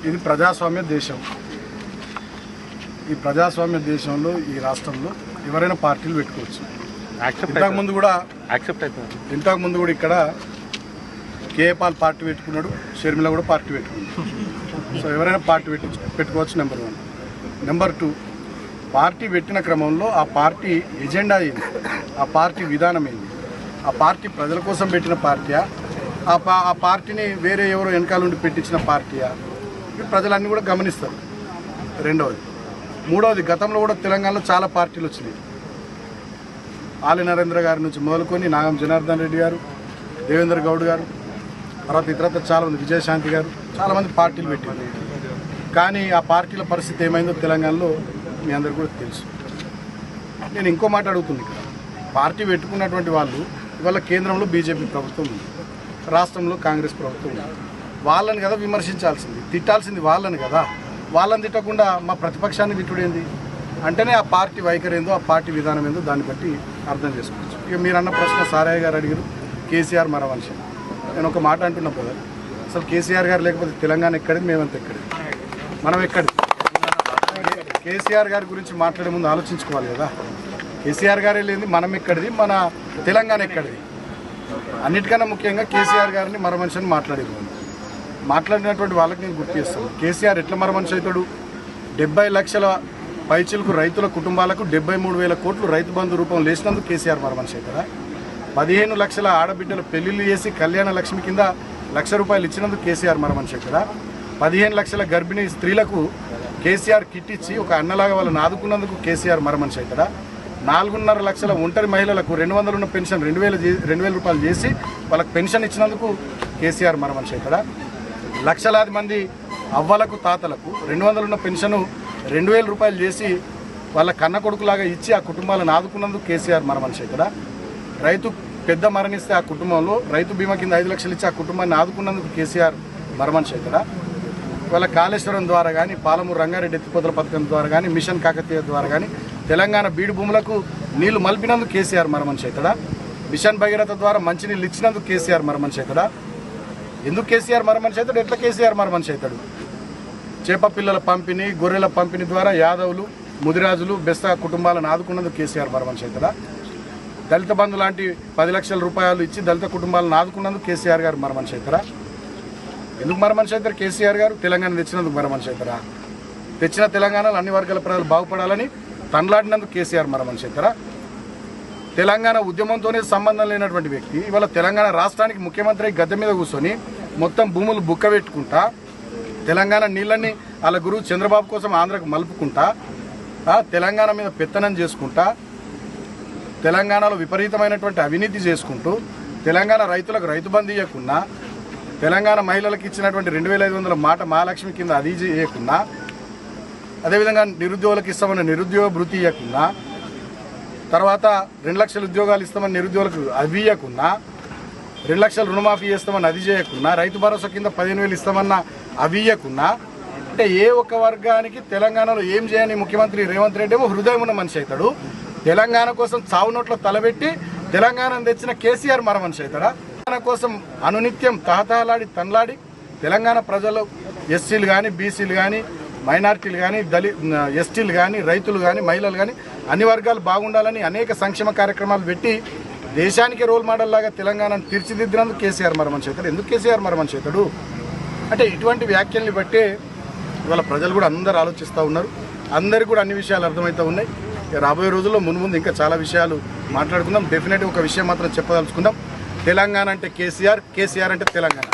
ఇది ప్రజాస్వామ్య దేశం. ఈ ప్రజాస్వామ్య దేశంలో ఈ రాష్ట్రంలో ఎవరైనా పార్టీలు పెట్టుకోవచ్చు. ఇంతకుముందు కూడా ఇక్కడ కేఏపాల్ పార్టీ పెట్టుకున్నాడు, షర్మిల కూడా పార్టీ పెట్టుకున్నాడు. సో ఎవరైనా పార్టీ పెట్టుకోవచ్చు. నెంబర్ 1. నెంబర్ 2, పార్టీ పెట్టిన క్రమంలో ఆ పార్టీ ఎజెండా ఏంది, ఆ పార్టీ విధానం ఏంది, ఆ పార్టీ ప్రజల కోసం పెట్టిన పార్టీయా, ఆ పార్టీని వేరే ఎవరో వెనకాల నుండి పెట్టించిన పార్టీయా, ఇవి ప్రజలన్నీ కూడా గమనిస్తారు. 2వది. 3వది, గతంలో కూడా తెలంగాణలో చాలా పార్టీలు వచ్చినాయి. ఆలి నరేంద్ర గారి నుంచి మొదలుకొని నాగం జనార్దన్ రెడ్డి గారు, దేవేంద్ర గౌడ్ గారు, తర్వాత ఇతరత్ర చాలామంది, విజయశాంతి గారు, చాలామంది పార్టీలు పెట్టారు. కానీ ఆ పార్టీల పరిస్థితి ఏమైందో తెలంగాణలో మీ అందరికీ కూడా తెలుసు. నేను ఇంకో మాట అడుగుతుంది. ఇక్కడ పార్టీ పెట్టుకున్నటువంటి వాళ్ళు ఇవాళ కేంద్రంలో బీజేపీ ప్రభుత్వం ఉంది, రాష్ట్రంలో కాంగ్రెస్ ప్రభుత్వం ఉంది. వాళ్ళని కదా విమర్శించాల్సింది, తిట్టాల్సింది వాళ్ళని కదా. వాళ్ళని తిట్టకుండా మా ప్రతిపక్షాన్ని తిట్టుడేంది అంటేనే ఆ పార్టీ వైఖరి ఏందో, ఆ పార్టీ విధానం ఏందో దాన్ని బట్టి అర్థం చేసుకోవచ్చు. ఇక మీరు అన్న ప్రశ్న సారయ్య గారు అడిగారు, కేసీఆర్ మరమనిషి. నేను ఒక మాట అంటున్నా బ్రదర్, అసలు కేసీఆర్ గారు లేకపోతే తెలంగాణ ఎక్కడిది, మేమంతా ఎక్కడిది, మనం ఎక్కడిది. కేసీఆర్ గారి గురించి మాట్లాడే ముందు ఆలోచించుకోవాలి కదా. కేసీఆర్ గారే లేని మనం ఎక్కడిది, మన తెలంగాణ ఎక్కడిది. అన్నిటికన్నా ముఖ్యంగా కేసీఆర్ గారిని మరమనిషి అని మాట్లాడినటువంటి వాళ్ళకి నేను గుర్తు చేస్తాను. కేసీఆర్ ఎట్లా మరమనిషి అవుతాడు? 70 లక్షల పైచిలకు రైతుల కుటుంబాలకు 73,000 కోట్లు రైతు బంధు రూపంలో లేచినందుకు కేసీఆర్ మరమనిషి అవుతారా? 15 లక్షల ఆడబిడ్డల పెళ్లిళ్ళు చేసి కళ్యాణ లక్ష్మి కింద ₹1,00,000 ఇచ్చినందుకు కేసీఆర్ మరమనిషి అవుతారా? 15 లక్షల గర్భిణీ స్త్రీలకు కేసీఆర్ కిట్ ఇచ్చి ఒక అన్నలాగా వాళ్ళని ఆదుకున్నందుకు కేసీఆర్ మరమనిషి అవుతారా? 4.5 లక్షల ఒంటరి మహిళలకు 200 ఉన్న పెన్షన్ 2,000 రూపాయలు చేసి వాళ్ళకి పెన్షన్ ఇచ్చినందుకు కేసీఆర్ మరమనిషి అవుతారా? లక్షలాది మంది అవ్వలకు తాతలకు 200 ఉన్న పెన్షను 2,000 రూపాయలు చేసి వాళ్ళ కన్న కొడుకులాగా ఇచ్చి ఆ కుటుంబాలను ఆదుకున్నందుకు కేసీఆర్ మరమనిషి అవుతారా? రైతు పెద్ద మరణిస్తే ఆ కుటుంబంలో రైతు బీమా కింద 5 లక్షలు ఇచ్చి ఆ కుటుంబాన్ని ఆదుకున్నందుకు కేసీఆర్ మరమనిషి అవుతారా? ఇవాళ కాళేశ్వరం ద్వారా కానీ, పాలమూరు రంగారెడ్డి ఎత్తిపోతల పథకం ద్వారా కానీ, మిషన్ కాకతీయ ద్వారా కానీ తెలంగాణ బీడు భూములకు నీళ్లు మలిపినందుకు కేసీఆర్ మరమనిషి అవుతాడా? మిషన్ భగీరథ ద్వారా మంచినీళ్ళు ఇచ్చినందుకు కేసీఆర్ మరమనిషి అవుతాడా? ఎందుకు కేసీఆర్ మరమనిషి అవుతాడు? ఎట్లా కేసీఆర్ మరమనిషి అవుతాడు? చేప పిల్లల పంపిణీ, గొర్రెల పంపిణీ ద్వారా యాదవులు, ముదిరాజులు, బెస్తా కుటుంబాలను ఆదుకున్నందుకు కేసీఆర్ మరమనిషి అవుతాడా? దళిత బంధు లాంటి 10 లక్షల రూపాయలు ఇచ్చి దళిత కుటుంబాలను ఆదుకున్నందుకు కేసీఆర్ గారు మరమనిషి అవుతారా? ఎందుకు మరమనిషి అవుతారు కేసీఆర్ గారు? తెలంగాణ తెచ్చినందుకు మరమనిషి అవుతారా? తెచ్చిన తెలంగాణలో అన్ని వర్గాల ప్రజలు బాగుపడాలని తనలాడినందుకు కేసీఆర్ మరమనిషి అవుతారా? తెలంగాణ ఉద్యమంతోనే సంబంధం లేనటువంటి వ్యక్తి ఇవాళ తెలంగాణ రాష్ట్రానికి ముఖ్యమంత్రి గద్దె మీద కూర్చొని మొత్తం భూములు బుక్క పెట్టుకుంటా, తెలంగాణ నీళ్ళని వాళ్ళ గురువు చంద్రబాబు కోసం ఆంధ్రకు మలుపుకుంటా, తెలంగాణ మీద పెత్తనం చేసుకుంటా, తెలంగాణలో విపరీతమైనటువంటి అవినీతి చేసుకుంటూ, తెలంగాణ రైతులకు రైతు బంధు ఇవ్వకున్నా, తెలంగాణ మహిళలకు ఇచ్చినటువంటి 2,500 మాట మహాలక్ష్మి కింద అది ఇవ్వకున్నా, అదేవిధంగా నిరుద్యోగులకు ఇస్తామన్న నిరుద్యోగ భృతి ఇవ్వకున్నా, తర్వాత 2 లక్షల ఉద్యోగాలు ఇస్తామని నిరుద్యోగులకు అవి ఇవ్వకున్నా, 2 లక్షల రుణమాఫీ చేస్తామని అది చేయకున్నా, రైతు భరోసా కింద 15,000 ఇస్తామన్న అవి ఇవ్వకున్నా, అంటే ఏ ఒక్క వర్గానికి తెలంగాణలో ఏం చేయని ముఖ్యమంత్రి రేవంత్ రెడ్డి ఏమో హృదయం ఉన్న మనిషి అవుతాడు. తెలంగాణ కోసం చావు నోట్లో తలబెట్టి తెలంగాణను తెచ్చిన కేసీఆర్ మరమనిషి అవుతాడా? తెలంగాణ కోసం అనునిత్యం తహతహలాడి తనలాడి తెలంగాణ ప్రజలు ఎస్సీలు కానీ, బీసీలు కానీ, మైనార్టీలు కానీ, ఎస్టీలు కానీ, రైతులు కానీ, మహిళలు కానీ అన్ని వర్గాలు బాగుండాలని అనేక సంక్షేమ కార్యక్రమాలు పెట్టి దేశానికి రోల్ మోడల్ లాగా తెలంగాణను తీర్చిదిద్దినందుకు కేసీఆర్ మరమనిషి అవుతాడు. ఎందుకు కేసీఆర్ మరమనిషి అవుతాడు అంటే ఇటువంటి వ్యాఖ్యల్ని బట్టే ఇవాళ ప్రజలు కూడా అందరూ ఆలోచిస్తూ ఉన్నారు. అందరికీ కూడా అన్ని విషయాలు అర్థమవుతూ ఉన్నాయి. రాబోయే రోజుల్లో ముందు ఇంకా చాలా విషయాలు మాట్లాడుకుందాం. డెఫినెట్గా ఒక విషయం మాత్రం చెప్పదలుచుకుందాం. తెలంగాణ అంటే కేసీఆర్, కేసీఆర్ అంటే తెలంగాణ.